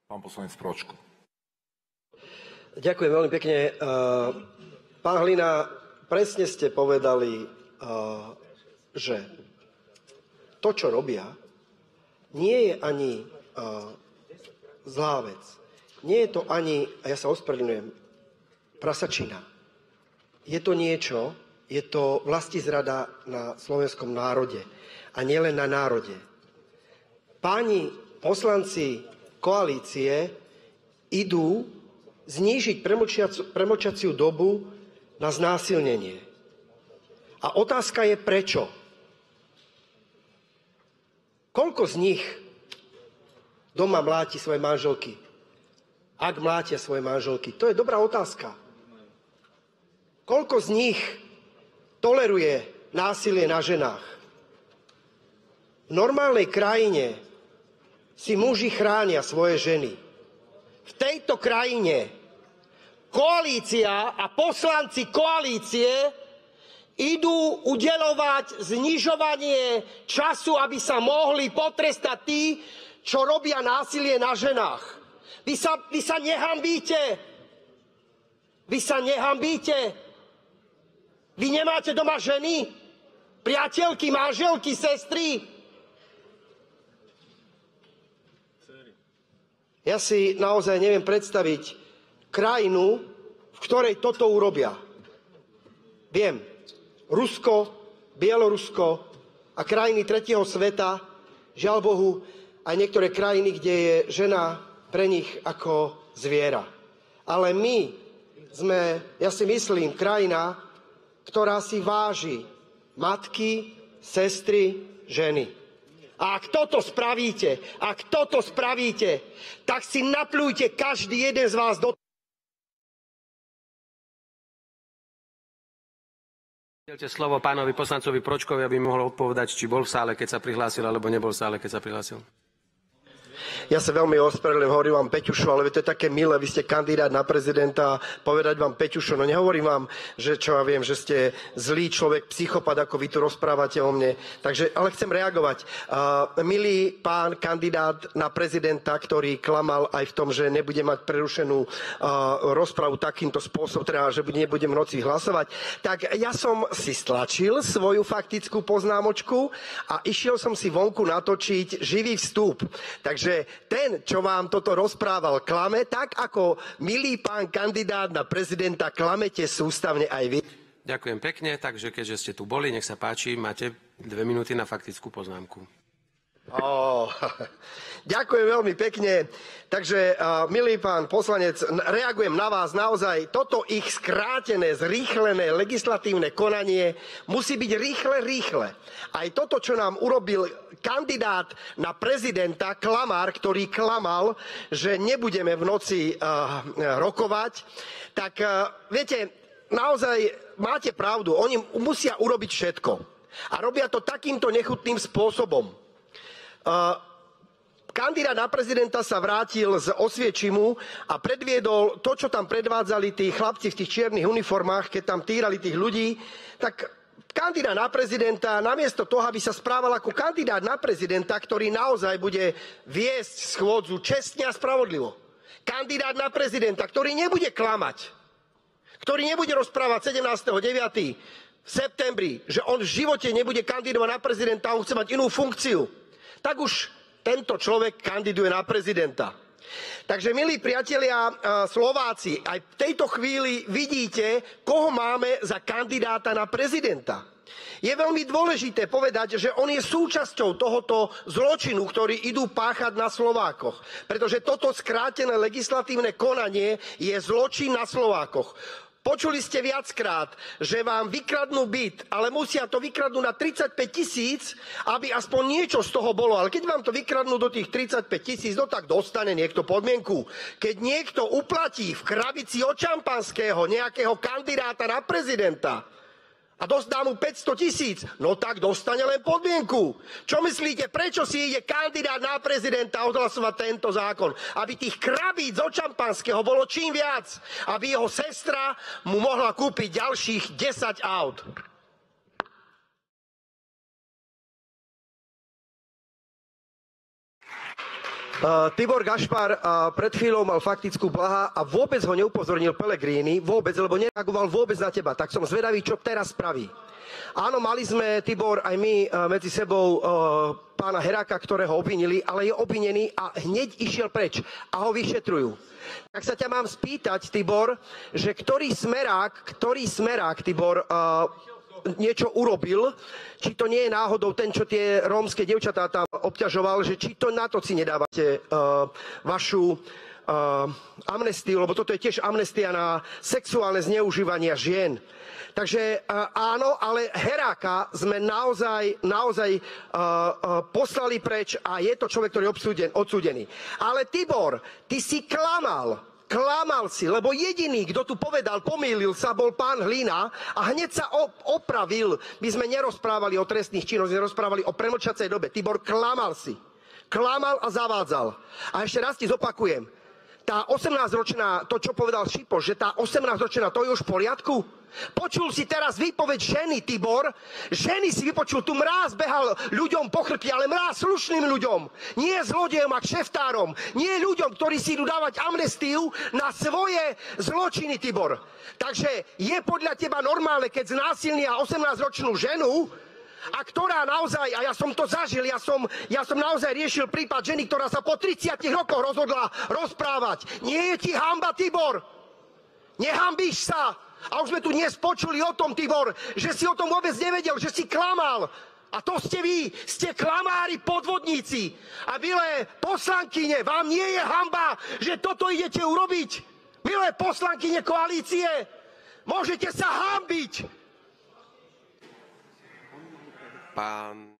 Pán poslanec Pročko. Ďakujem veľmi pekne. Pán Hlina, presne ste povedali, že to, čo robia, nie je ani zlá vec. Nie je to ani, a ja sa ospravedlňujem, prasačina. Je to niečo, je to vlastizrada na slovenskom národe a nielen na národe. Páni poslanci koalície idú znížiť premlčaciu dobu na znásilnenie. A otázka je prečo. Koľko z nich doma mláti svoje manželky? Ak mlátia svoje manželky? To je dobrá otázka. Koľko z nich toleruje násilie na ženách? V normálnej krajine si muži chránia svoje ženy. V tejto krajine koalícia a poslanci koalície idú udeľovať znižovanie času, aby sa mohli potrestať tí, čo robia násilie na ženách. Vy sa nehanbíte. Vy sa nehanbíte. Vy nemáte doma ženy? Priateľky, manželky, sestry? Ja si naozaj neviem predstaviť krajinu, v ktorej toto urobia. Viem, Rusko, Bielorusko a krajiny tretieho sveta, žiaľ Bohu, aj niektoré krajiny, kde je žena pre nich ako zviera. Ale my sme, ja si myslím, krajina, ktorá si váži matky, sestry, ženy. A ak toto spravíte, tak si napľujte každý jeden z vás do... Udelte slovo pánovi poslancovi Pročkovi, aby mohol odpovedať, či bol v sále, keď sa prihlásil, alebo nebol v sále, keď sa prihlásil. Ja sa veľmi ospravedlňujem, hovorím vám Peťušo, ale to je také milé, vy ste kandidát na prezidenta, povedať vám Peťušo, no nehovorím vám, že čo ja viem, že ste zlý človek, psychopat, ako vy tu rozprávate o mne. Takže, ale chcem reagovať. Milý pán kandidát na prezidenta, ktorý klamal aj v tom, že nebude mať prerušenú rozpravu takýmto spôsobom, teda, že nebudem v noci hlasovať, tak ja som si stlačil svoju faktickú poznámočku a išiel som si vonku natočiť živý vstup. Takže ten, čo vám toto rozprával, klame, tak ako milý pán kandidát na prezidenta klamete sústavne aj vy. Ďakujem pekne, takže keďže ste tu boli, nech sa páči, máte 2 minúty na faktickú poznámku. Ďakujem veľmi pekne. Takže, milý pán poslanec, reagujem na vás. Naozaj, toto ich skrátené, zrýchlené legislatívne konanie musí byť rýchle. Aj toto, čo nám urobil kandidát na prezidenta, klamár, ktorý klamal, že nebudeme v noci rokovať, tak viete, naozaj máte pravdu. Oni musia urobiť všetko. A robia to takýmto nechutným spôsobom. Kandidát na prezidenta sa vrátil z Osviečimu a predviedol to, čo tam predvádzali tí chlapci v tých čiernych uniformách, keď tam týrali tých ľudí, tak kandidát na prezidenta, namiesto toho, aby sa správal ako kandidát na prezidenta, ktorý naozaj bude viesť schôdzu čestne a spravodlivo. Kandidát na prezidenta, ktorý nebude klamať, ktorý nebude rozprávať 17.9. v septembri, že on v živote nebude kandidovať na prezidenta a on chce mať inú funkciu, tak už tento človek kandiduje na prezidenta. Takže, milí priatelia Slováci, aj v tejto chvíli vidíte, koho máme za kandidáta na prezidenta. Je veľmi dôležité povedať, že on je súčasťou tohoto zločinu, ktorý idú páchať na Slovákoch. Pretože toto skrátené legislatívne konanie je zločin na Slovákoch. Počuli ste viackrát, že vám vykradnú byt, ale musia to vykradnúť na 35 000, aby aspoň niečo z toho bolo. Ale keď vám to vykradnú do tých 35 000, no tak dostane niekto podmienku. Keď niekto uplatí v krabici od šampanského nejakého kandidáta na prezidenta a dá mu 500 000, no tak dostane len podmienku. Čo myslíte, prečo si ide kandidát na prezidenta odhlasovať tento zákon? Aby tých krabíc od šampanského bolo čím viac. Aby jeho sestra mu mohla kúpiť ďalších 10 aut. Tibor Gašpar pred chvíľou mal faktickú Blaha a vôbec ho neupozornil Pellegrini, vôbec, lebo nereagoval vôbec na teba. Tak som zvedavý, čo teraz spraví. Áno, mali sme, Tibor, aj my medzi sebou pána Heráka, ktorého obvinili, ale je obvinený a hneď išiel preč a ho vyšetrujú. Tak sa ťa mám spýtať, Tibor, že ktorý smerák, Tibor, niečo urobil, či to nie je náhodou ten, čo tie rómske dievčatá tam obťažoval, že či to na to si nedávate vašu amnestiu, lebo toto je tiež amnestia na sexuálne zneužívania žien. Takže áno, ale Heráka sme naozaj poslali preč a je to človek, ktorý je odsúdený. Ale Tibor, ty si klamal. Klamal si, lebo jediný, kto tu povedal, pomýlil sa, bol pán Hlina a hneď sa opravil. My sme nerozprávali o trestných činoch, sme rozprávali o premlčacej dobe. Tibor, klamal si. Klamal a zavádzal. A ešte raz ti zopakujem. Tá 18-ročná, to čo povedal Šipoš, že tá 18-ročná, to je už v poriadku? Počul si teraz výpoveď ženy, Tibor? Ženy si vypočul, tu mráz behal ľuďom po chrbti, ale mráz slušným ľuďom. Nie zlodejom a kšeftárom. Nie ľuďom, ktorí si idú dávať amnestiu na svoje zločiny, Tibor. Takže je podľa teba normálne, keď znásilnia 18-ročnú ženu, a ktorá naozaj, a ja som to zažil, ja som naozaj riešil prípad ženy, ktorá sa po 30 rokoch rozhodla rozprávať. Nie je ti hanba, Tibor? Nehambíš sa? A už sme tu dnes počuli o tom, Tibor, že si o tom vôbec nevedel, že si klamal. A to ste vy, ste klamári, podvodníci. A milé poslankyne, vám nie je hanba, že toto idete urobiť? Milé poslankyne koalície, môžete sa hanbiť. Pán